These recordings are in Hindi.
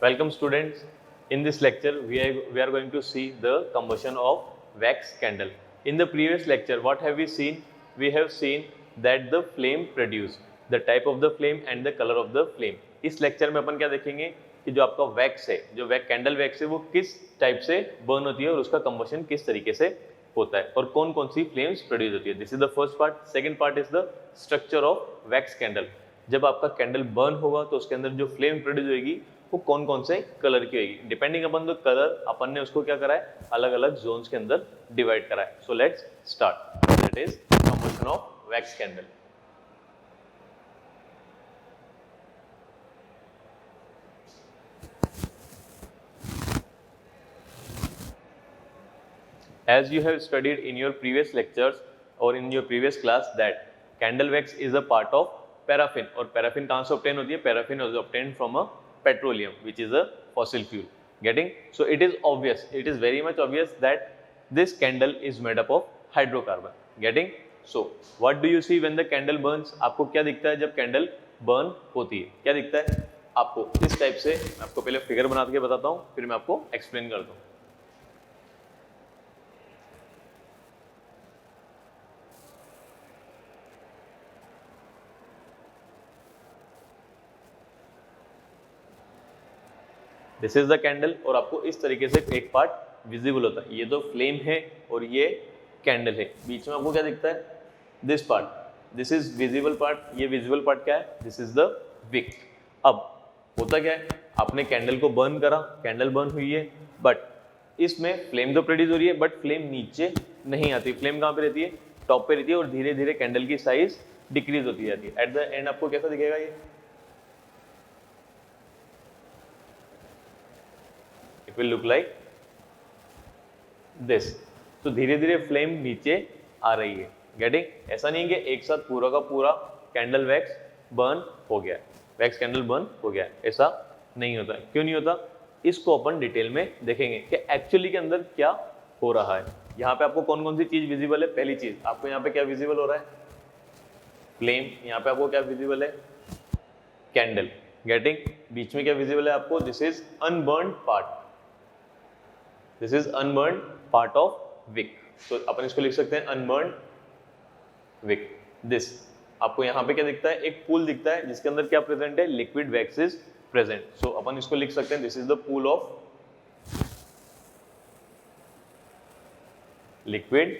Welcome students. In this lecture, we are going to see the combustion of wax candle. In the previous lecture, what have we seen? We have seen that the flame produced, the type of the flame and the color of the flame. इस लेक्चर में अपन क्या देखेंगे कि जो आपका वैक्स है, जो कैंडल वैक्स है, वो किस टाइप से बर्न होती है और उसका कंबशन किस तरीके से होता है और कौन कौन सी फ्लेम्स प्रोड्यूस होती है. This is the first part. Second part is the structure of wax candle. जब आपका कैंडल बर्न होगा तो उसके अंदर जो फ्लेम प्रोड्यूस होगी वो कौन कौन से कलर की होगी. डिपेंडिंग अपन द कलर अपन ने उसको क्या करा है, अलग अलग जोन्स के अंदर डिवाइड करा है. So let's start. That is combustion of wax candle. As you have studied in your previous lectures or in your previous class that candle wax is a part of paraffin. और paraffin कहाँ से obtain होती है? Paraffin is obtained from a petroleum which is a fossil fuel. Getting? So it is obvious, it is very much obvious that this candle is made up of hydrocarbon. Getting? So what do you see when the candle burns? आपको क्या दिखता है जब कैंडल बर्न होती है? क्या दिखता है आपको? इस टाइप से मैं आपको पहले फिगर बना के बताता हूँ, फिर मैं आपको एक्सप्लेन करता हूँ. दिस इज द कैंडल और आपको इस तरीके से एक पार्ट विजिबल होता है. ये तो फ्लेम है और ये कैंडल है. बीच में आपको क्या दिखता है? This part. This is visible part. ये विजिबल पार्ट क्या है? This is the wick. अब होता क्या है, आपने कैंडल को बर्न करा, कैंडल बर्न हुई है, बट इसमें फ्लेम तो प्रोड्यूस हो रही है बट फ्लेम नीचे नहीं आती. फ्लेम कहाँ पे रहती है? टॉप पे रहती है और धीरे धीरे कैंडल की साइज डिक्रीज होती जाती है. एट द एंड आपको कैसा दिखेगा ये? It will look like this. तो धीरे धीरे फ्लेम नीचे आ रही है. गेटिंग? ऐसा नहीं कि एक साथ पूरा का पूरा कैंडल वैक्स बर्न हो गया, वैक्स कैंडल बर्न हो गया. ऐसा नहीं होता. क्यों नहीं होता? इसको अपन डिटेल में देखेंगे कि एक्चुअली के अंदर क्या हो रहा है. यहाँ पे आपको कौन कौन सी चीज विजिबल है? पहली चीज आपको यहाँ पे क्या विजिबल हो रहा है? फ्लेम. यहाँ पे आपको क्या विजिबल है? कैंडल. गेटिंग? बीच में क्या विजिबल है आपको? This is unburned part. This is unburned part of wick. तो अपन इसको लिख सकते हैं अनबर्न्ड विक. दिस आपको यहाँ पे क्या दिखता है? एक पूल दिखता है जिसके अंदर क्या प्रेजेंट है? Liquid wax is present. So अपन इसको लिख सकते हैं this is the pool of liquid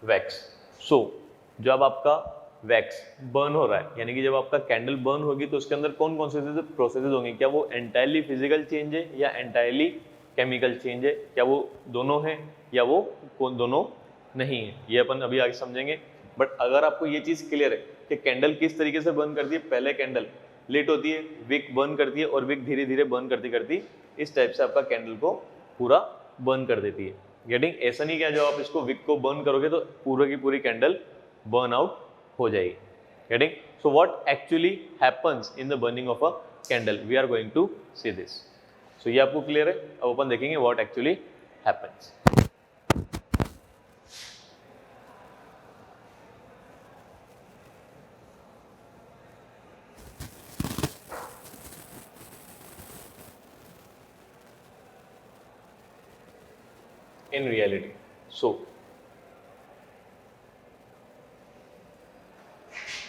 wax. So जब आपका वैक्स बर्न हो रहा है, यानी कि जब आपका कैंडल बर्न होगी तो उसके अंदर कौन कौन से प्रोसेसेस होंगे? क्या वो एंटायरली फिजिकल चेंज है या एंटायरली केमिकल चेंज है? क्या वो दोनों है या वो दोनों नहीं है? ये अपन अभी आगे समझेंगे. बट अगर आपको ये चीज क्लियर है कि कैंडल किस तरीके से बर्न करती है, पहले कैंडल लेट होती है, विक बर्न करती है और विक धीरे धीरे बर्न करती करती इस टाइप से आपका कैंडल को पूरा बर्न कर देती है. गेटिंग? ऐसा नहीं क्या जब आप इसको विक को बर्न करोगे तो पूरी की पूरी कैंडल बर्न आउट हो जाएगी. Getting? So what actually happens in the burning of a candle, we are going to see this. So ये आपको क्लियर है. अब अपन देखेंगे what actually happens. In reality. So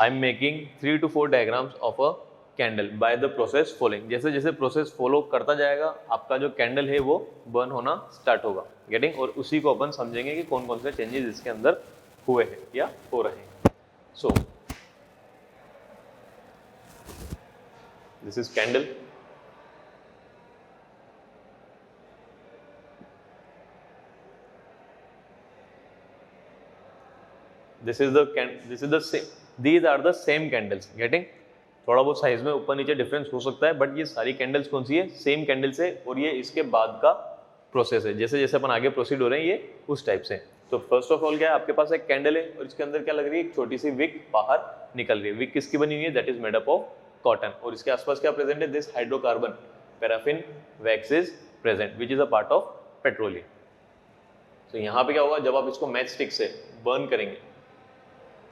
I am making 3 to 4 diagrams of a candle by the process following. जैसे जैसे प्रोसेस फॉलो करता जाएगा आपका जो कैंडल है वो बर्न होना स्टार्ट होगा. गेटिंग? और उसी को अपन समझेंगे कि कौन कौन से चेंजेस इसके अंदर हुए हैं या हो रहे हैं. So this is candle. This is the same. These are the same candles. Getting? थोड़ा बहुत साइज में ऊपर नीचे डिफरेंस हो सकता है बट ये सारी कैंडल्स कौन सी है? सेम कैंडल्स है और ये इसके बाद का प्रोसेस है. जैसे जैसे अपन आगे प्रोसीड हो रहे हैं ये उस टाइप से. तो फर्स्ट ऑफ ऑल क्या है, आपके पास एक कैंडल है और इसके अंदर क्या लग रही है? एक छोटी सी विक बाहर निकल रही है. विक किसकी बनी हुई है? That is made up of cotton. और इसके आसपास क्या प्रेजेंट है? This hydrocarbon paraffin wax is present which is a part of petroleum. तो यहाँ पे क्या होगा, जब आप इसको मैच स्टिक से बर्न करेंगे,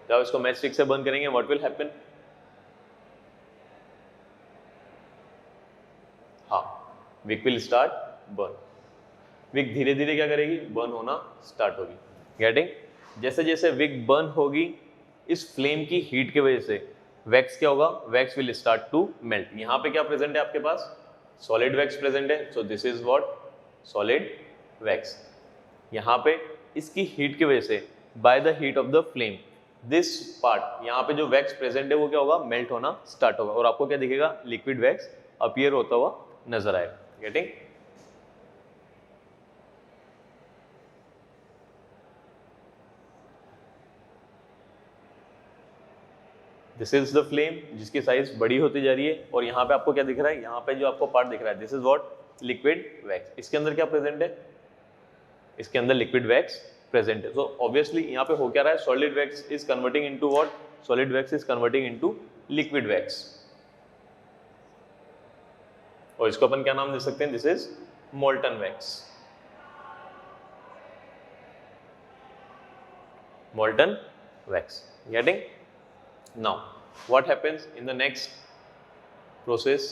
जब आप इसको मैच स्टिक से बर्न करेंगे, what will happen? Wick will start burn. Wick धीरे धीरे क्या करेगी, बर्न होना स्टार्ट होगी। गेटिंग? जैसे जैसे विक बर्न होगी, इस फ्लेम की हीट की वजह से वैक्स क्या होगा, wax will start to melt. यहाँ पे क्या प्रेजेंट है आपके पास, सॉलिड वैक्स प्रेजेंट है, सो this is what, solid wax. यहाँ पे इसकी हीट की वजह से, by the heat of the flame, this part, यहाँ पे जो वैक्स प्रेजेंट है वो क्या होगा, मेल्ट होना स्टार्ट होगा और आपको क्या दिखेगा, लिक्विड वैक्स अपीयर होता हुआ नजर आएगा। Getting? This is the flame जिसकी साइज बड़ी होती जा रही है और यहाँ पे आपको क्या दिख रहा है, यहाँ पे जो आपको पार्ट दिख रहा है, this is what, liquid wax. इसके अंदर क्या प्रेजेंट है, इसके अंदर लिक्विड वैक्स प्रेजेंट है। सो ऑब्वियसली यहाँ पे हो क्या रहा है, solid wax is converting into what, solid wax is converting into liquid wax. और इसको अपन क्या नाम दे सकते हैं, this is molten wax. Molten wax. Getting? Now, what happens in the next process?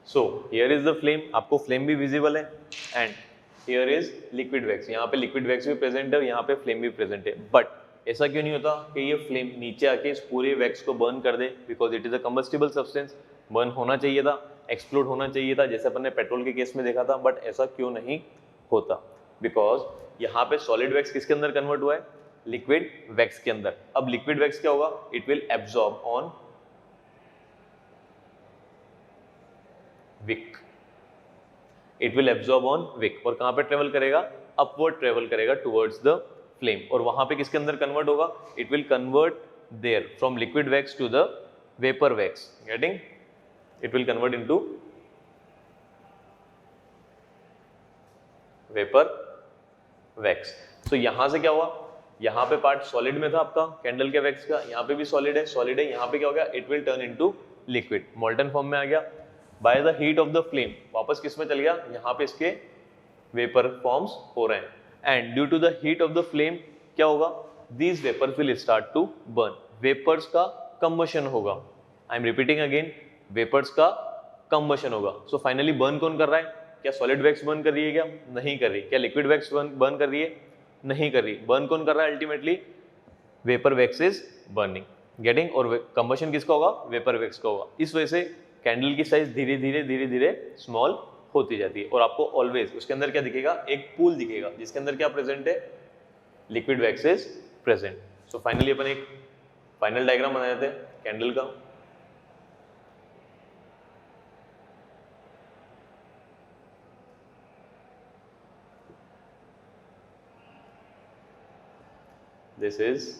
So, here is the flame, आपको flame भी visible है and here is liquid wax, यहाँ पे liquid wax भी present है और यहाँ पे flame भी present है। But ऐसा क्यों नहीं होता कि ये फ्लेम नीचे आके इस पूरे वैक्स को बर्न कर दे, because it is a combustible substance. Burn होना चाहिए था, एक्सप्लोड होना चाहिए था, जैसे अपन ने पेट्रोल के केस में देखा था, बट ऐसा क्यों नहीं होता, बिकॉज यहाँ पे सॉलिड वैक्स किसके अंदर कन्वर्ट हुआ है, लिक्विड वैक्स के अंदर। अब लिक्विड वैक्स क्या होगा, it will absorb on wick, it will absorb on wick, और कहाँ पे ट्रेवल करेगा, अपवर्ड ट्रेवल करेगा टुवर्ड्स द फ्लेम, और वहां पे किसके अंदर कन्वर्ट होगा, it will convert there from liquid wax to the vapour wax. Getting? It will convert into vapour wax. तो यहां से क्या हुआ, यहाँ पे पार्ट सॉलिड में था आपका कैंडल के वैक्स का, यहाँ पे भी सॉलिड है, यहाँ पे क्या हो गया, it will turn into liquid, molten form में आ गया। By the heat of the flame वापस किस में चल गया, यहाँ पे इसके वेपर फॉर्म्स हो रहे हैं, and due to the heat of the flame क्या होगा, these vapours will start to burn, vapours का कंबशन होगा। I am repeating again, vapours का कंबशन होगा। सो फाइनली बर्न कौन कर रहा है, क्या सॉलिड वैक्स बर्न कर रही है, क्या नहीं कर रही, क्या लिक्विड वैक्स बर्न कर रही है, नहीं कर रही, बर्न कौन कर रहा है, ultimately vapour wax is burning. Getting? और कंबशन किसका होगा, वेपर वैक्स का होगा। इस वजह से कैंडल की साइज धीरे धीरे स्मॉल होती जाती है और आपको ऑलवेज उसके अंदर क्या दिखेगा, एक पूल दिखेगा जिसके अंदर क्या प्रेजेंट है, liquid wax is present. So finally अपन एक फाइनल डायग्राम बना देते हैं कैंडल का। This is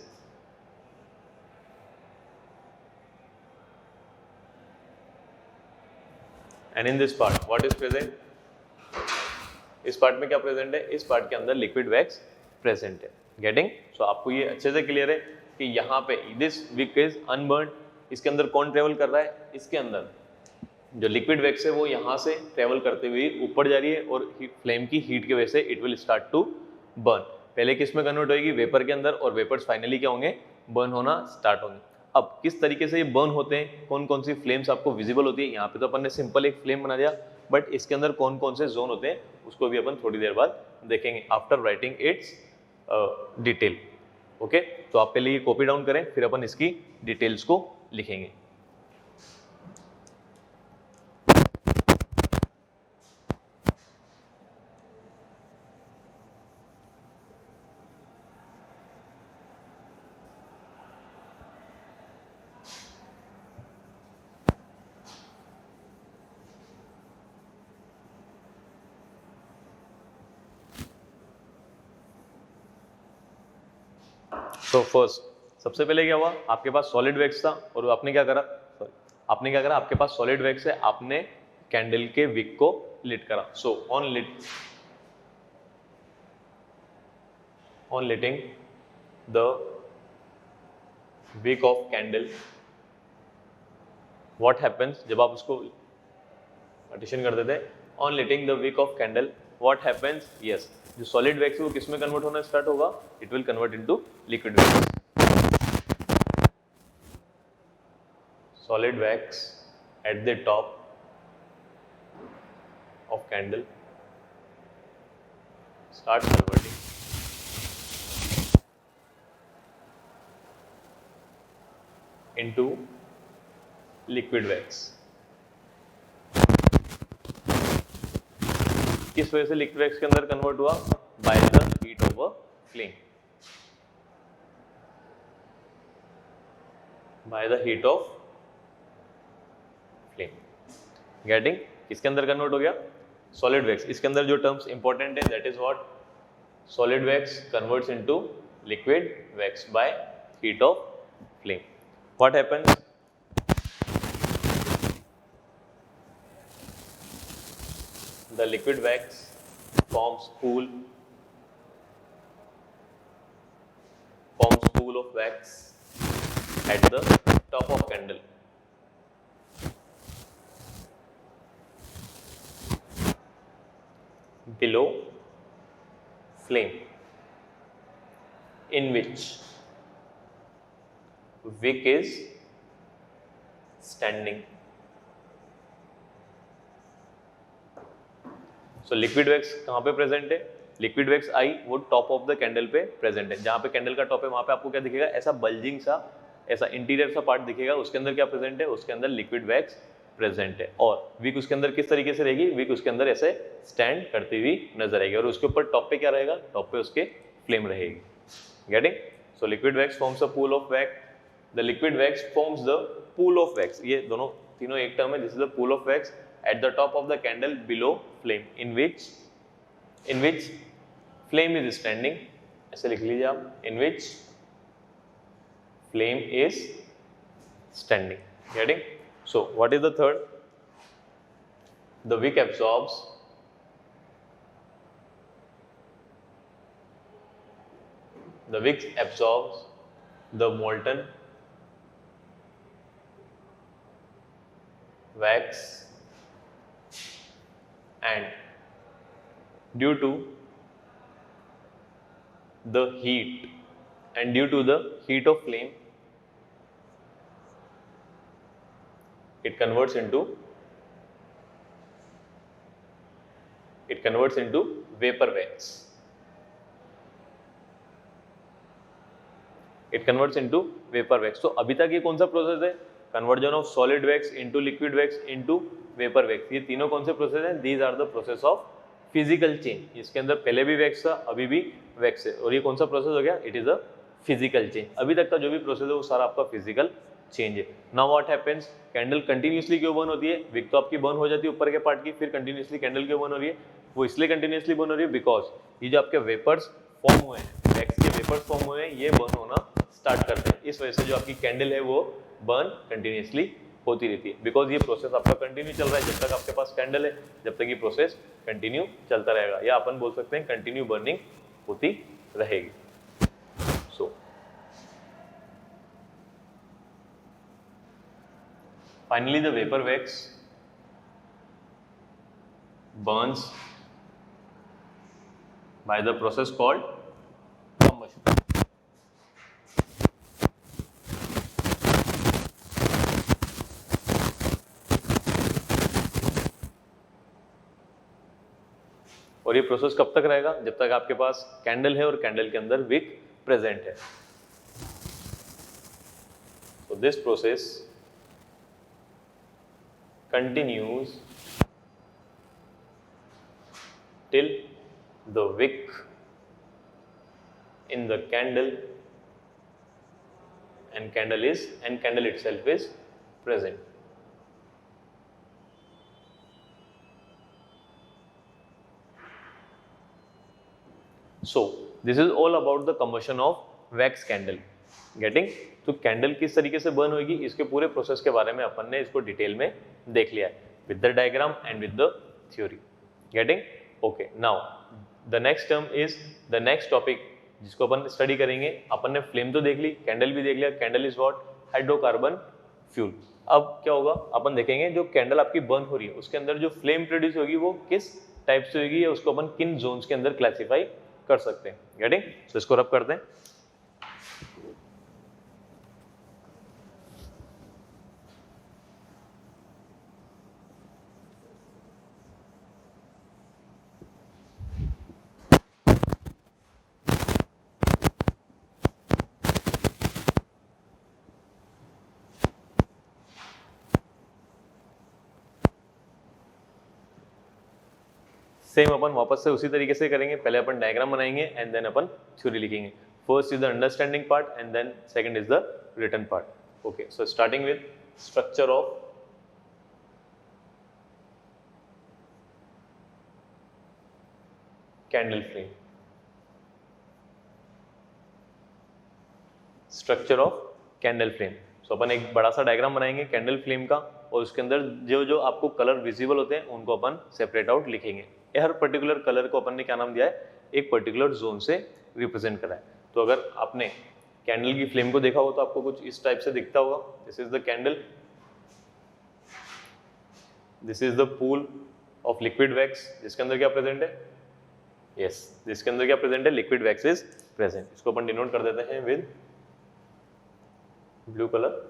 end in this part what is present, इस पार्ट में क्या प्रेजेंट है, इस पार्ट के अंदर लिक्विड वैक्स प्रेजेंट है। गेटिंग? सो आपको ये अच्छे से क्लियर है कि यहाँ पे दिस विक इज अनबर्न, इसके अंदर कौन ट्रेवल कर रहा है, इसके अंदर जो लिक्विड वैक्स है वो यहाँ से ट्रेवल करते हुए ऊपर जा रही है और फ्लेम की हीट की वजह से it will start to burn. पहले किस में कन्वर्ट होगी, वेपर के अंदर, और वेपर्स फाइनली क्या होंगे, बर्न होना स्टार्ट होंगे। अब किस तरीके से ये बर्न होते हैं, कौन कौन सी फ्लेम्स आपको विजिबल होती है, यहाँ पे तो अपन ने सिंपल एक फ्लेम बना दिया, बट इसके अंदर कौन कौन से जोन होते हैं उसको भी अपन थोड़ी देर बाद देखेंगे after writing it's detail. Okay, तो आप पहले ये कॉपी डाउन करें, फिर अपन इसकी डिटेल्स को लिखेंगे। तो फर्स्ट सबसे पहले क्या हुआ, आपके पास सॉलिड वैक्स था और आपने क्या करा, आपके पास सॉलिड वैक्स है, आपने कैंडल के विक को लिट करा। So on lighting the wick of candle, what happens, जब आप उसको पार्टीशन कर देते हैं। On lighting the wick of candle what happens, yes, जो सॉलिड वैक्स है वो किस में कन्वर्ट होना स्टार्ट होगा, it will convert into liquid wax. Solid wax at the top of candle start converting into liquid wax। किस वजह से लिक्विड वैक्स के अंदर कन्वर्ट हुआ, by the heat of a flame, by the heat of flame. Getting, किसके अंदर कन्वर्ट हो गया, सॉलिड वैक्स। इसके अंदर जो टर्म्स इंपॉर्टेंट है that is what, solid wax converts into liquid wax by heat of flame. What happens, the liquid wax forms pool of wax at the top of candle। below flame in which wick is standing। So liquid wax कहाँ पे प्रेजेंट है, लिक्विड वैक्स आई वो टॉप ऑफ द कैंडल पे प्रेजेंट है। जहाँ पे कैंडल का टॉप है वहाँ पे आपको क्या दिखेगा, ऐसा बल्जिंग सा, ऐसा इंटीरियर सा पार्ट दिखेगा, उसके अंदर क्या प्रेजेंट है, उसके अंदर लिक्विड वैक्स प्रेजेंट है। और विक उसके अंदर किस तरीके से रहेगी, विक उसके अंदर ऐसे स्टैंड करती हुई नजर आएगी और उसके ऊपर टॉप पे क्या रहेगा, टॉप पे उसके फ्लेम रहेगी। Getting, so liquid wax forms a pool of wax, the liquid wax forms the pool of wax. ये दोनों तीनों एक टर्म है, this is the pool of wax at the top of the candle below flame in which flame is standing। ऐसे लिख लीजिए आप, in which flame is standing। Getting? So what is the third, the wick absorbs the molten wax and due to the heat of flame it converts into vapor wax। It converts into vapor wax। तो अभी तक ये कौन सा प्रोसेस है, conversion of solid wax into liquid wax into vapour wax. ये तीनों कौन से प्रोसेस हैं, these are the process of physical change. इसके अंदर पहले भी वैक्स था, अभी भी वैक्स है, और ये कौन सा प्रोसेस हो गया, it is a physical change. अभी तक का जो भी प्रोसेस है वो सारा आपका फिजिकल चेंज है। Now what happens, candle continuously क्यों बर्न होती है, विक तो आपकी बर्न हो जाती है ऊपर के पार्ट की, फिर कंटिन्यूसली कैंडल क्यों बर्न हो रही है, वो इसलिए कंटिन्यूसली बर्न हो रही है बिकॉज ये जो आपके वेपर्स फॉर्म हुए हैं, वैक्स के वेपर्स फॉर्म हुए हैं, ये बर्न होना स्टार्ट करते हैं। इस वजह से जो आपकी कैंडल है वो बर्न कंटिन्यूसली होती रहती है, बिकॉज ये प्रोसेस आपका कंटिन्यू चल रहा है जब तक आपके पास कैंडल है, जब तक ये प्रोसेस कंटिन्यू चलता रहेगा, या अपन बोल सकते हैं कंटिन्यू बर्निंग होती रहेगी। So finally the vapour wax burns by the process called combustion। और ये प्रोसेस कब तक रहेगा, जब तक आपके पास कैंडल है और कैंडल के अंदर विक प्रेजेंट है। So this process continues till the wick in the candle and candle itself is present। So this is all about the combustion of wax candle। Getting? तो कैंडल किस तरीके से बर्न होगी, इसके पूरे प्रोसेस के बारे में अपन ने इसको डिटेल में देख लिया है with the diagram and with the theory. Getting? Okay, now the next term is the next topic जिसको अपन स्टडी करेंगे। अपन ने फ्लेम तो देख ली, कैंडल भी देख लिया। Candle is what, hydrocarbon fuel. अब क्या होगा, अपन देखेंगे जो कैंडल आपकी बर्न हो रही है उसके अंदर जो फ्लेम प्रोड्यूस होगी वो किस टाइप से होगी या उसको अपन किन जोन्स के अंदर क्लासिफाई कर सकते हैं। गेटिंग? सो इसको रब करते हैं। सेम अपन वापस से उसी तरीके से करेंगे, पहले अपन डायग्राम बनाएंगे एंड देन अपन थ्योरी लिखेंगे। First is the understanding part and then second is the written part. Okay, so starting with structure of candle flame. Structure of candle flame. So अपन एक बड़ा सा डायग्राम बनाएंगे कैंडल फ्लेम का और उसके अंदर जो जो आपको कलर विजिबल होते हैं उनको अपन सेपरेट आउट लिखेंगे। हर पर्टिकुलर कलर को अपन ने क्या नाम दिया है, एक पर्टिकुलर जोन से रिप्रेजेंट करा है। तो अगर आपने कैंडल की फ्लेम को देखा हो तो आपको कुछ इस टाइप से दिखता होगा। This is the candle, this is the pool of liquid wax जिसके अंदर क्या प्रेजेंट है, यस जिसके अंदर क्या प्रेजेंट है, लिक्विड वैक्स इज प्रेजेंट। इसको अपन डिनोट कर देते हैं विद ब्लू कलर।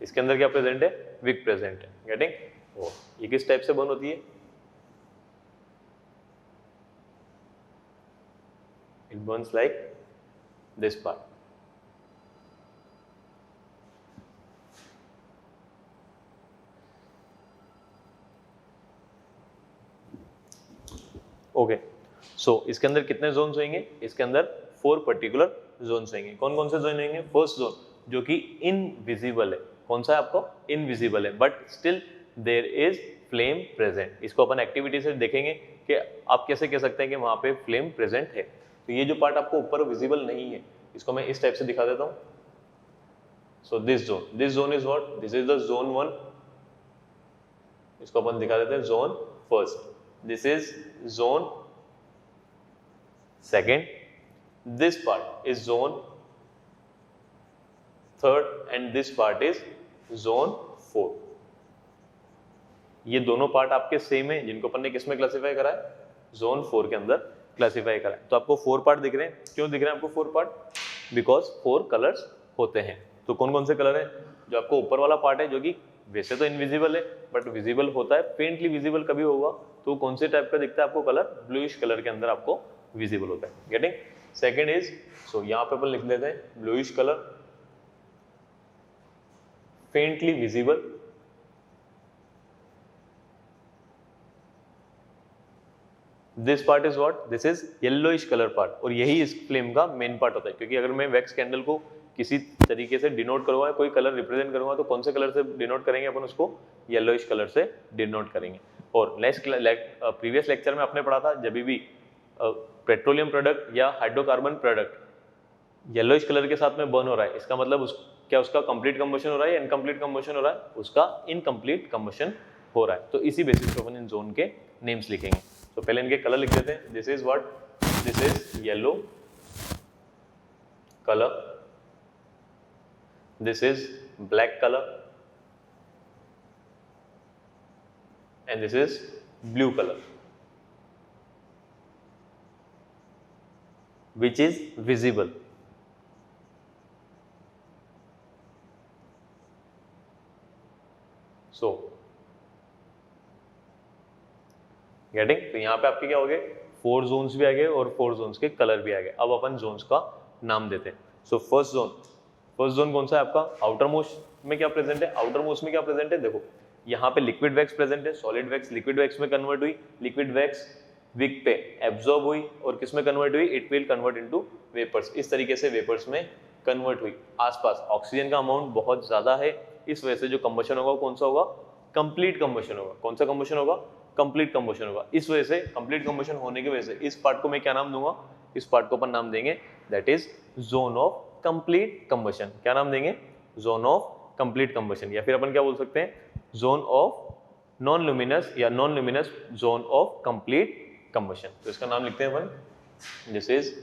इसके अंदर क्या प्रेजेंट है, विक प्रेजेंट है। गेटिंग? ओ, ये किस टाइप से बर्न होती है, it burns like this part. Okay, so इसके अंदर कितने जोन्स होंगे, इसके अंदर 4 पर्टिकुलर जोन्स होंगे। कौन कौन से जोन होंगे, फर्स्ट जोन जो कि इनविजिबल है, कौन सा है आपको, इनविजिबल है but still there is flame present. इसको अपन एक्टिविटी से देखेंगे कि आप कैसे कह सकते हैं कि वहां पे फ्लेम प्रेजेंट है। तो ये जो पार्ट आपको ऊपर विजिबल नहीं है इसको मैं इस टाइप से दिखा देता हूं। So this zone is what, this is the zone 1। इसको अपन दिखा देते हैं zone first, this is zone second, this part is zone third and this part is zone 4। ये दोनों पार्ट आपके सेम है जिनको अपन ने किस में क्लासिफाई करा है, जोन 4 के अंदर क्लासिफाई करा है। तो आपको 4 पार्ट दिख रहे हैं, क्यों दिख रहे हैं आपको 4 पार्ट, बिकॉज 4 कलर्स होते हैं। तो कौन कौन से कलर है, जो आपको ऊपर वाला पार्ट है जो कि वैसे तो इनविजिबल है बट विजिबल होता है, फेंटली विजिबल कभी होगा, तो कौन से टाइप का दिखता है आपको कलर, ब्लूइश कलर के अंदर आपको विजिबल होता है। गेटिंग? सेकेंड इज, सो यहां पे अपन लिख देते हैं bluish colour, faintly visible. This part is what, this is yellowish colour part, और यही इस फ्लेम का मेन पार्ट होता है। क्योंकि अगर मैं वैक्स कैंडल को किसी तरीके से डिनोट करूंगा, कोई कलर रिप्रेजेंट करूंगा, तो कौन से कलर से डिनोट करेंगे अपन उसको, येलोइश कलर से डिनोट करेंगे। और नेक्स्ट प्रीवियस लेक्चर में आपने पढ़ा था जब भी पेट्रोलियम प्रोडक्ट या हाइड्रोकार्बन प्रोडक्ट येलोइश कलर के साथ में बर्न हो रहा है, इसका मतलब क्या उसका कंप्लीट कंबशन हो रहा है या इनकम्प्लीट कंबशन हो रहा है, उसका इनकम्प्लीट कंबशन हो रहा है। तो इसी बेसिस पे अपन इन जोन के नेम्स लिखेंगे। तो पहले इनके कलर लिख देते हैं। This is what, this is yellow colour, this is black colour and this is blue colour which is visible। So getting? तो यहाँ पे आपके क्या हो गए, 4 जोन्स भी आ गए और 4 जोन्स के कलर भी आ गए। अब अपन जोन्स का नाम देते हैं। सो फर्स्ट जोन कौन सा है आपका, आउटर मोस्ट में क्या प्रेजेंट है, आउटर मोस्ट में क्या प्रेजेंट है, देखो यहाँ पे लिक्विड वैक्स प्रेजेंट है, सॉलिड वैक्स लिक्विड वैक्स में कन्वर्ट हुई, लिक्विड वैक्स विक पे एब्जॉर्ब हुई और किस में कन्वर्ट हुई, it will convert into vapours. इस तरीके से वेपर्स में कन्वर्ट हुई। आसपास ऑक्सीजन का अमाउंट बहुत ज्यादा है, इस वजह से जो कंबशन होगा कौन सा होगा, कंप्लीट कंबशन होगा। कौन सा कंबशन होगा, कंप्लीट कंबशन होगा। इस वजह से कंप्लीट कंबशन होने की वजह से इस पार्ट को मैं क्या नाम दूंगा, इस पार्ट को अपन नाम देंगे that is zone of complete combustion. क्या नाम देंगे, जोन ऑफ कंप्लीट कंबशन, या फिर अपन क्या बोल सकते हैं, जोन ऑफ नॉन लुमिनस या non luminous zone of complete combustion. तो इसका नाम लिखते हैं अपन, this is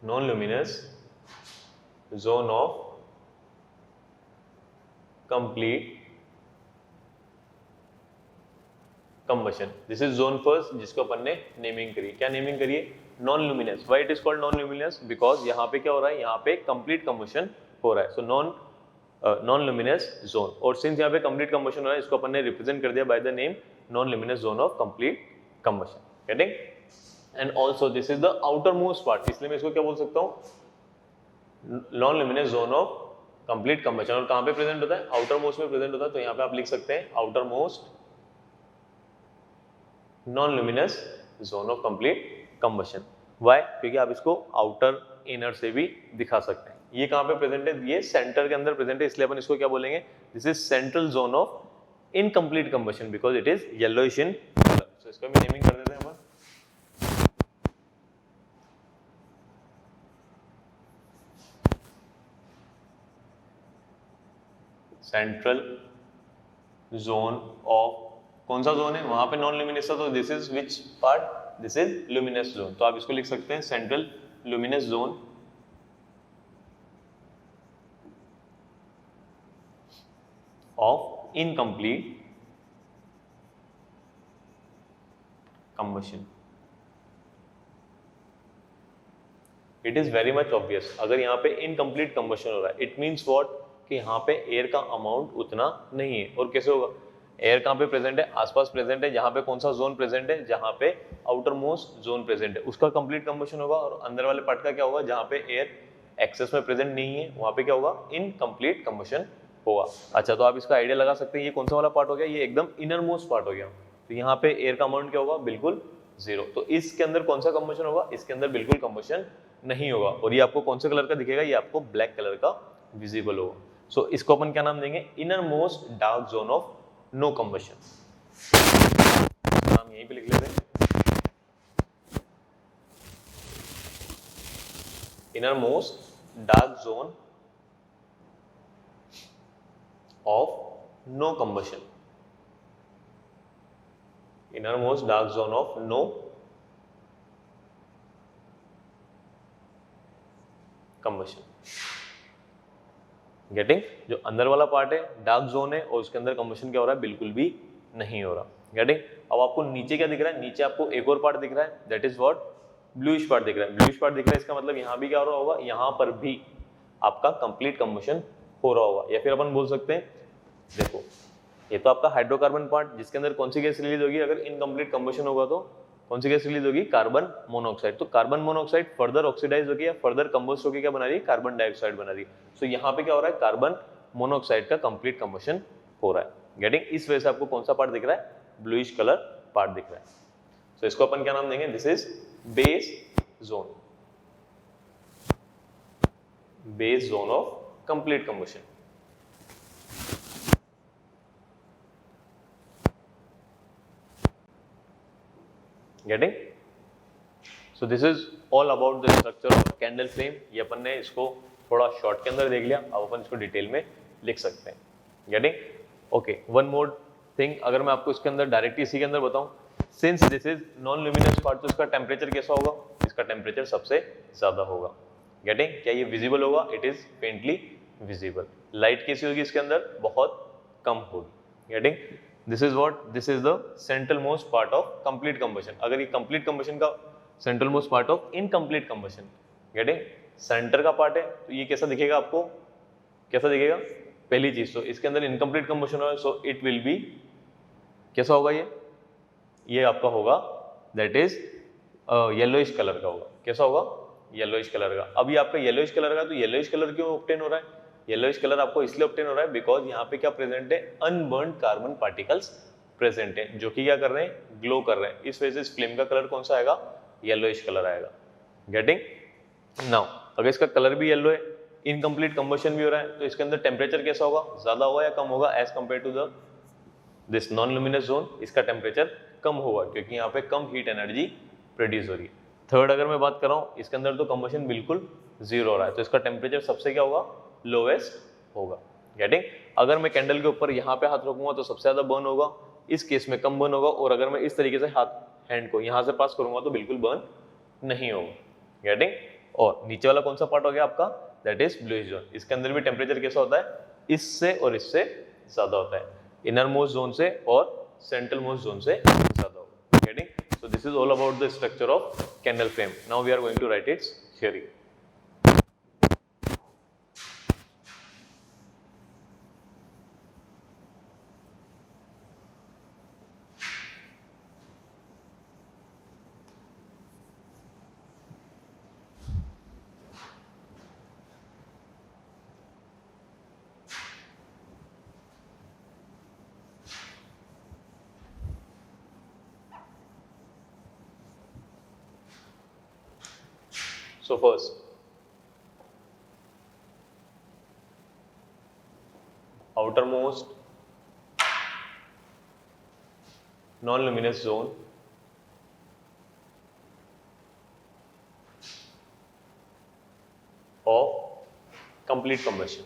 non luminous zone of complete combustion. This is zone first जिसको अपन ने नेमिंग करी। क्या नेमिंग करी है? Non luminous. Why it is called non luminous? Because यहाँ पे क्या हो रहा है, यहाँ पे कंप्लीट कंबशन हो रहा है। So non luminous zone. और सिंस यहाँ पे कंप्लीट कंबशन हो रहा है, इसको अपन ने रिप्रेजेंट कर दिया by the name non luminous zone of complete combustion. Getting? And also this is the outer most part, इसलिए मैं इसको क्या बोल सकता हूँ, non luminous zone of complete combustion. और कहाँ पे प्रेजेंट होता है? आउटर मोस्ट में प्रेजेंट होता है। तो यहाँ पे आप लिख सकते हैं outermost non luminous zone of complete combustion. Why? क्योंकि आप इसको आउटर इनर से भी दिखा सकते हैं। ये कहाँ पे प्रेजेंट है? ये सेंटर के अंदर प्रेजेंट है, इसलिए अपन इसको क्या बोलेंगे, this is central zone of incomplete combustion because it is yellowish in colour. So इसको भी नेमिंग कर देते हैं अपन, सेंट्रल जोन ऑफ, कौन सा जोन है वहां पे नॉन लुमिनस था, तो this is which part, this is luminous zone. तो आप इसको लिख सकते हैं central luminous zone of incomplete combustion. It is very much obvious, अगर यहाँ पे इनकम्प्लीट कंबशन हो रहा है इट मीन्स व्हाट, कि यहाँ पे एयर का अमाउंट उतना नहीं है। और कैसे होगा? एयर कहाँ पे प्रेजेंट है? आसपास प्रेजेंट है। जहाँ पे कौन सा जोन प्रेजेंट है? जहाँ पे आउटर मोस्ट जोन प्रेजेंट है, उसका कंप्लीट कंबशन होगा। और अंदर वाले पार्ट का क्या होगा? जहाँ पे एयर एक्सेस में प्रेजेंट नहीं है वहाँ पे क्या होगा? इनकम्प्लीट कंबशन होगा। अच्छा, तो आप इसका आइडिया लगा सकते हैं ये कौन सा वाला पार्ट हो गया, ये एकदम इनर मोस्ट पार्ट हो गया। तो यहाँ पे एयर का अमाउंट क्या होगा? बिल्कुल जीरो। तो इसके अंदर कौन सा कंबशन होगा? इसके अंदर बिल्कुल कंबशन नहीं होगा। और ये आपको कौन से कलर का दिखेगा? ये आपको ब्लैक कलर का विजिबल होगा। सो इसको अपन क्या नाम देंगे? Innermost dark zone of no combustion. नाम यहीं पे लिख लेते हैं, innermost dark zone of no combustion. Innermost dark zone of no combustion. Getting? जो अंदर वाला पार्ट है डार्क जोन है और उसके अंदर कंबशन क्या हो रहा है? बिल्कुल भी नहीं हो रहा। गेटिंग? अब आपको नीचे क्या दिख रहा है? नीचे आपको एक और पार्ट दिख रहा है, that is what, bluish part दिख रहा है। ब्लूइश पार्ट दिख रहा है, इसका मतलब यहाँ भी क्या हो रहा होगा? यहाँ पर भी आपका कंप्लीट कंबशन हो रहा होगा। या फिर अपन बोल सकते हैं, देखो ये तो आपका हाइड्रोकार्बन पार्ट, जिसके अंदर कौन सी गैस रिलीज होगी अगर इनकम्प्लीट कंबशन होगा? तो कौन सी गैस रिलीज होगी? Carbon monoxide. तो कार्बन मोनोऑक्साइड फर्दर ऑक्सीडाइज होगी या फर्दर कंबस्ट होगी, क्या बना रही है? कार्बन डाइऑक्साइड बना रही है। सो यहाँ पे क्या हो रहा है? कार्बन मोनोऑक्साइड का कंप्लीट कंबशन हो रहा है। गेटिंग? इस वजह से आपको कौन सा पार्ट दिख रहा है? ब्लूइश कलर पार्ट दिख रहा है। सो इसको अपन क्या नाम देंगे? This is base zone, base zone of complete combustion. Getting? So this is all about the structure of candle flame. ये अपन ने इसको थोड़ा शॉर्ट के अंदर देख लिया, अब अपन इसको डिटेल में लिख सकते हैं। Getting? Okay, one more thing, अगर मैं आपको इसके अंदर डायरेक्टली इसी के अंदर बताऊं, since this is non luminous part, तो इसका टेम्परेचर कैसा होगा? इसका टेम्परेचर सबसे ज्यादा होगा। गेटिंग? क्या ये विजिबल होगा? It is faintly visible. Light कैसी होगी इसके अंदर? बहुत कम होगी। Getting? This is what, this is the central most part of complete combustion. अगर ये कंप्लीट कंबशन का central most part of incomplete combustion, getting, centre का पार्ट है, तो ये कैसा दिखेगा आपको? कैसा दिखेगा? पहली चीज तो इसके अंदर इनकम्प्लीट कंबशन हो, सो इट विल बी कैसा होगा? ये आपका होगा दैट इज येलोइश कलर का होगा। कैसा होगा? येलोइश कलर का। अभी आपका येलोइश कलर का, तो येलोइश कलर क्यों ऑब्टेन हो रहा है? येलोइश कलर आपको इसलिए ऑब्टेन हो रहा है बिकॉज यहाँ पे क्या प्रेजेंट है? अनबर्न्ड कार्बन पार्टिकल्स प्रेजेंट है, जो कि क्या कर रहे हैं? ग्लो कर रहे हैं। इस वजह से इस फ्लेम का कलर कौन सा आएगा? येलोइश कलर आएगा। गेटिंग? नाउ अगर इसका कलर भी येलो है, इनकम्प्लीट कंबशन भी हो रहा है, तो इसके अंदर टेम्परेचर कैसा होगा? ज्यादा होगा या कम होगा as compare to the this non luminous zone? इसका टेम्परेचर कम होगा क्योंकि यहाँ पे कम हीट एनर्जी प्रोड्यूस हो रही है। थर्ड, अगर मैं बात कर रहा हूँ, इसके अंदर तो कंबशन बिल्कुल जीरो हो रहा है, तो इसका टेम्परेचर सबसे क्या होगा? लोएस्ट होगा। गेटिंग? अगर मैं कैंडल के ऊपर यहाँ पे हाथ रखूंगा तो सबसे ज्यादा बर्न होगा, इस केस में कम बर्न होगा, और अगर मैं इस तरीके से हाथ हैंड को यहाँ से पास करूंगा तो बिल्कुल बर्न नहीं होगा। गेटिंग? और नीचे वाला कौन सा पार्ट हो गया आपका? That is bluish zone. इसके अंदर भी टेम्परेचर कैसा होता है? इससे और इससे ज्यादा होता है, इनर मोस्ट जोन से और सेंट्रल मोस्ट जोन से ज्यादा होगा। Getting? So this is all about the structure of candle flame. Now we are going to write its theory. So first, outermost non-luminous zone of complete combustion.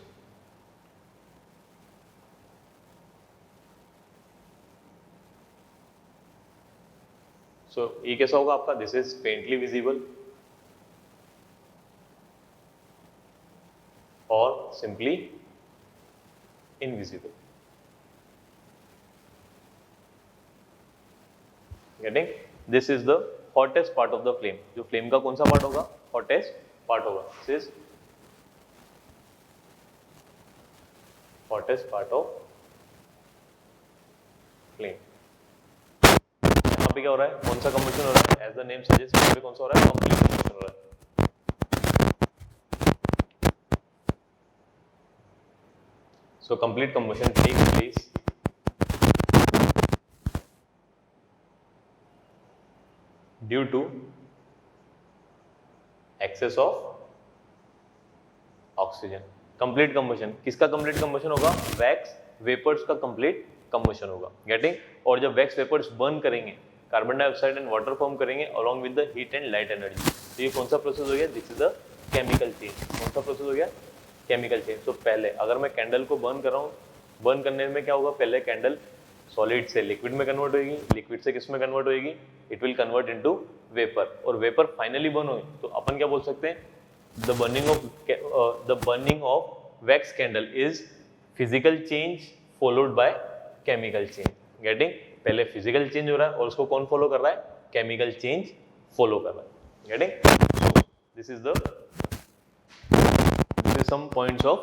So ये कैसा होगा आपका? This is faintly visible or simply invisible. Getting? This is the hottest part of the flame. जो flame का कौन सा part होगा? Hottest part होगा. This is hottest part of flame. यहाँ पे क्या हो रहा है? कौन सा combustion हो रहा है? As the name suggests, यहाँ पे कौन सा हो रहा है? Complete combustion हो रहा है. So complete combustion takes place due to excess of oxygen. Complete combustion किसका कंप्लीट कंबशन होगा? वैक्स वेपर्स का कंप्लीट कंबशन होगा। गेटिंग? और जब वैक्स वेपर्स बर्न करेंगे, carbon dioxide and water form करेंगे along with the heat and light energy. तो ये कौन सा प्रोसेस हो गया? This is the chemical change. कौन सा प्रोसेस हो गया? Chemical change. तो पहले अगर मैं कैंडल को बर्न कर रहा हूँ, बर्न करने में क्या होगा? पहले कैंडल सॉलिड से लिक्विड में कन्वर्ट होगी, लिक्विड से किस में कन्वर्ट होगी? It will convert into vapour, और वेपर फाइनली बर्न होगी तो अपन क्या बोल सकते हैं? The burning of wax candle is physical change followed by chemical change. Getting? पहले physical change हो रहा है और उसको कौन follow कर रहा है? Chemical change follow कर रहा है। Getting? This is some points of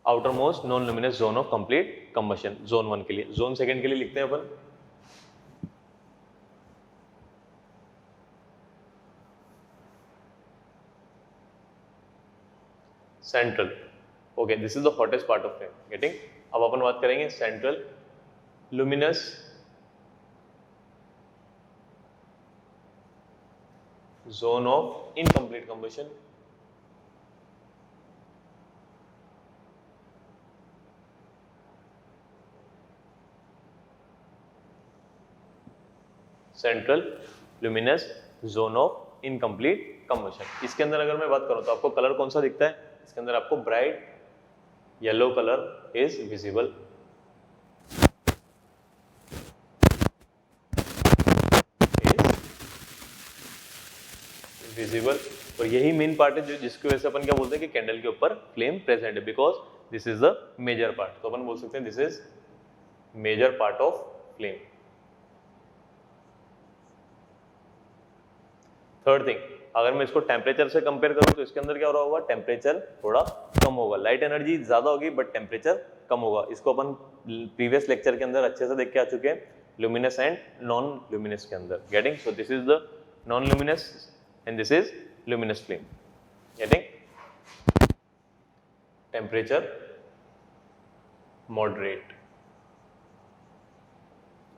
outermost non-luminous zone of complete combustion. Zone 1 के लिए, zone 2 के लिए लिखते हैं अपन। Central. Okay, this is the hottest part of flame. Getting? अब अपन बात करेंगे central luminous zone of incomplete combustion. Central luminous zone of incomplete combustion. इसके अंदर अगर मैं बात करूं तो आपको कलर कौन सा दिखता है? इसके अंदर आपको bright yellow colour is visible, और यही मेन पार्ट है जो जिसकी वजह से अपन क्या बोलते हैं कि कैंडल के ऊपर फ्लेम प्रेजेंट है, because this is the major part. तो अपन बोल सकते हैं this is major part of flame. Third thing, अगर मैं इसको टेम्परेचर से कंपेयर करूं तो इसके अंदर क्या हो रहा होगा? टेम्परेचर थोड़ा कम होगा, लाइट एनर्जी ज्यादा होगी बट टेम्परेचर कम होगा। इसको अपन प्रीवियस लेक्चर के अंदर अच्छे से देख के आ चुके हैं, लुमिनस एंड नॉन लुमिनस के अंदर। Getting? So this is the non luminous and this is luminous flame. Getting? Temperature moderate,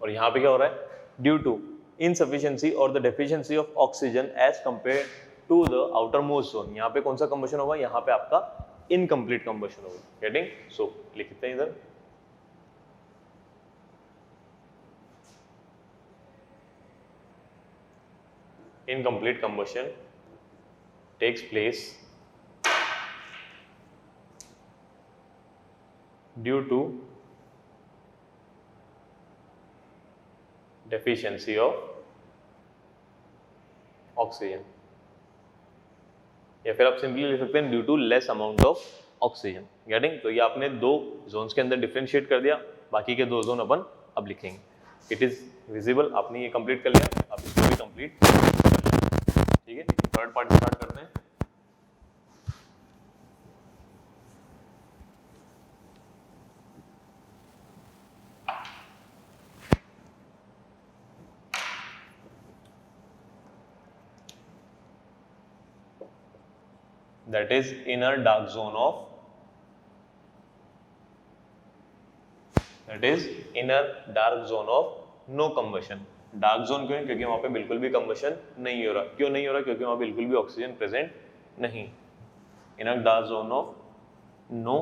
और यहां पे क्या हो रहा है? Due to insufficiency or the deficiency of oxygen as compared to the outermost zone। यहाँ पे कौन सा combustion होगा? यहाँ पे आपका incomplete combustion होगा। Getting? So लिखते हैं इधर, incomplete combustion takes place due to deficiency of oxygen, या फिर आप सिंपली लिख सकते हैं due to less amount of oxygen. Getting? तो ये आपने दो जोन्स के अंदर डिफरेंशिएट कर दिया, बाकी के दो जोन अपन अब लिखेंगे। इट इज विजिबल, आपने ये कंप्लीट कर लिया, आप इसको भी कंप्लीट कर लें। ठीक है, थर्ड पार्ट स्टार्ट करते हैं। That is inner dark zone of, that is inner dark zone of no combustion। Dark zone क्यों है? क्योंकि वहां पे बिल्कुल भी कंबशन नहीं हो रहा। क्यों नहीं हो रहा? क्योंकि वहां बिल्कुल भी ऑक्सीजन प्रेजेंट नहीं। Inner dark zone of no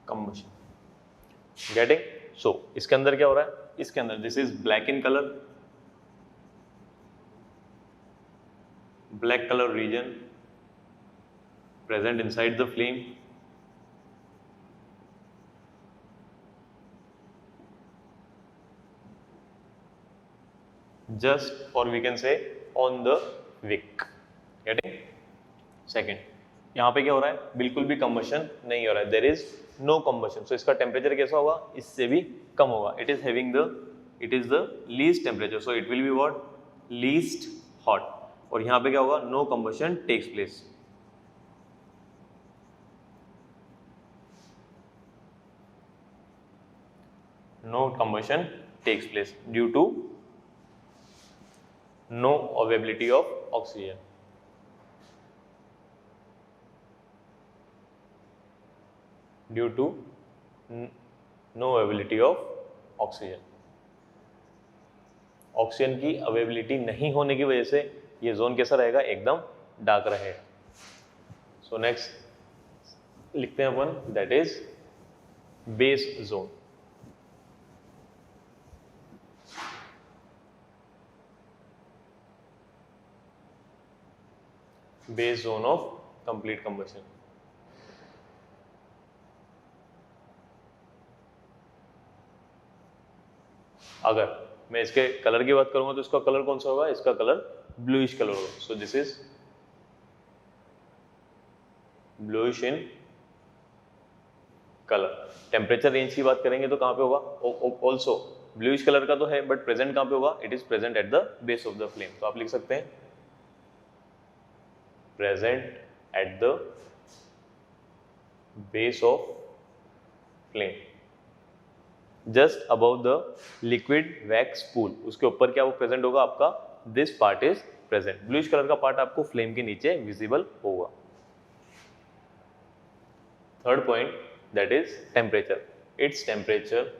combustion. Getting? So इसके अंदर क्या हो रहा है? इसके अंदर this is black in colour, black color region present inside the flame, just or we can say on the wick। getting? second, यहाँ पे क्या हो रहा है? बिल्कुल भी combustion नहीं हो रहा है, there is no combustion। so इसका टेम्परेचर कैसा होगा? इससे भी कम होगा। it is the least temperature, so it will be what? least hot। और यहाँ पे क्या होगा? no combustion takes place। no combustion takes place due to no availability of oxygen। due to no availability of oxygen। Oxygen की अवेलेबिलिटी नहीं होने की वजह से ये जोन कैसा रहेगा? एकदम डार्क रहेगा। सो नेक्स्ट लिखते हैं अपन, that is base zone. Base zone of complete combustion. अगर मैं इसके कलर की बात करूंगा तो इसका कलर कौन सा होगा? इसका कलर ब्लूइश कलर होगा। सो this is bluish in colour. Temperature range की बात करेंगे तो कहां पे होगा? ऑल्सो ब्लूइश कलर का तो है, बट प्रेजेंट कहां पे होगा? It is present at the base of the flame. तो आप लिख सकते हैं present at the base of flame, just about the liquid wax pool. उसके ऊपर क्या वो प्रेजेंट होगा? आपका this part is present. Bluish colour का पार्ट आपको फ्लेम के नीचे विजिबल होगा। Third point, that is temperature. Its temperature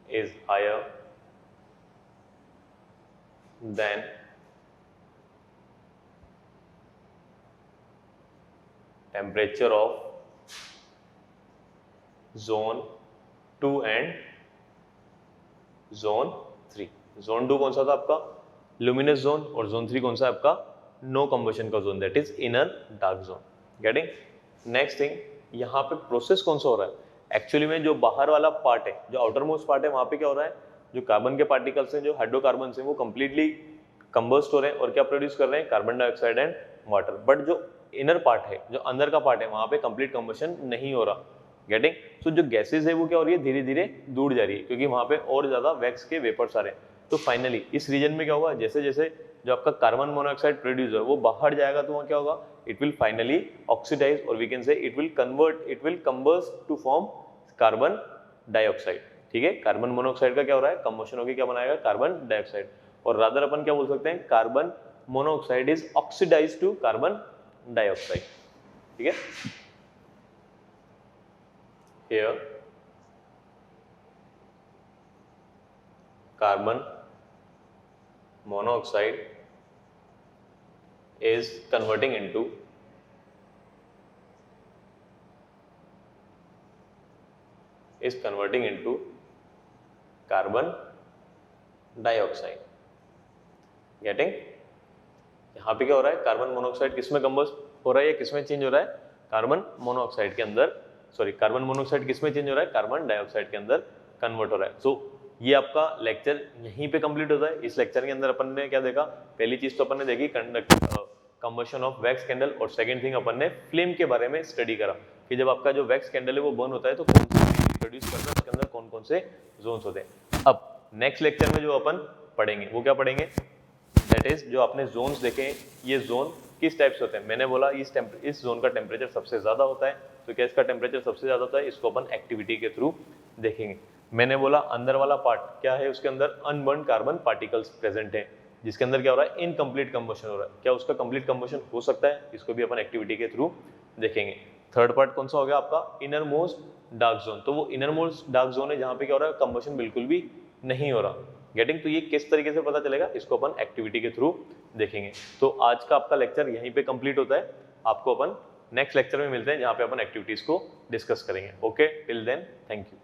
is higher than temperature of zone 2 and zone 3। Zone 2 कौन सा था आपका? Luminous zone. और जोन 3 कौन सा है आपका? नो कंबशन का zone, that is inner dark zone. Getting? Next thing, यहाँ पे प्रोसेस कौन सा हो रहा है? एक्चुअली में जो बाहर वाला पार्ट है, जो आउटर मोस्ट पार्ट है, वहां पे क्या हो रहा है? जो कार्बन के पार्टिकल्स हैं, जो हाइड्रोकार्बन हैं, वो कंप्लीटली कंबस्ट हो रहे हैं और क्या प्रोड्यूस कर रहे हैं? Carbon dioxide and water. But जो इनर पार्ट है, जो अंदर का पार्ट है, वहां पे कंप्लीट कंबशन नहीं हो रहा। गेटिंग? सो जो गैसेज है वो क्या हो रही है? धीरे धीरे दूर जा रही है, क्योंकि वहां पे और ज्यादा वैक्स के वेपर्स आ रहे हैं। तो फाइनली इस रीजन में क्या होगा? जैसे जैसे जो आपका कार्बन मोनोऑक्साइड प्रोड्यूस है वो बाहर जाएगा, तो वहां क्या होगा? इट विल फाइनली ऑक्सीडाइज, और we can say it will convert, it will combust to form carbon dioxide. ठीक है? कार्बन मोनोऑक्साइड का क्या हो रहा है? कंबशन होकर क्या बनाएगा? Carbon dioxide. और रादर अपन क्या बोल सकते हैं? Carbon monoxide is oxidise to carbon dioxide. ठीक है? Here carbon monoxide is converting into carbon dioxide। Getting? यहाँ पे क्या हो रहा है, कार्बन मोनोऑक्साइड किसमें कंबस्ट हो रहा है या किसमें चेंज हो रहा है, कार्बन मोनोऑक्साइड के अंदर, सॉरी कार्बन मोनोऑक्साइड किसमें चेंज हो रहा है, कार्बन डाइऑक्साइड के अंदर कन्वर्ट हो रहा है। सो ये आपका लेक्चर यहीं पे कंप्लीट होता है। इस लेक्चर के अंदर अपन ने क्या देखा, पहली चीज तो अपन ने देखी कंबशन ऑफ वैक्स कैंडल, और सेकंड थिंग अपन ने फ्लेम के बारे में स्टडी करा कि जब आपका जो वैक्स कैंडल है वो बर्न होता है तो कौन सी प्रोड्यूस करता है, उसके अंदर कौन कौन से जोन्स होते हैं। अब नेक्स्ट लेक्चर में जो अपन पढ़ेंगे वो क्या पढ़ेंगे, दैट इज जो आपने जोन्स देखे, ये जोन किस टाइप से होते हैं। मैंने बोला इस जोन का टेम्परेचर सबसे ज्यादा होता है, तो क्या इसका टेम्परेचर सबसे ज्यादा होता है, इसको अपन एक्टिविटी के थ्रू देखेंगे। मैंने बोला अंदर वाला पार्ट क्या है, उसके अंदर अनबर्न कार्बन पार्टिकल्स प्रेजेंट है, जिसके अंदर क्या हो रहा है, इनकम्प्लीट कंबशन हो रहा है। क्या उसका कंप्लीट कंबशन हो सकता है, इसको भी अपन एक्टिविटी के थ्रू देखेंगे। थर्ड पार्ट कौन सा हो गया आपका, इनर मोस्ट डार्क जोन। तो वो इनर मोस्ट डार्क जोन है जहां पे क्या हो रहा है, कंबशन बिल्कुल भी नहीं हो रहा। गेटिंग, तो ये किस तरीके से पता चलेगा, इसको अपन एक्टिविटी के थ्रू देखेंगे। तो आज का आपका लेक्चर यहीं पे कंप्लीट होता है। आपको अपन नेक्स्ट लेक्चर में मिलते हैं जहां पे अपन एक्टिविटीज को डिस्कस करेंगे। Okay, till then thank you.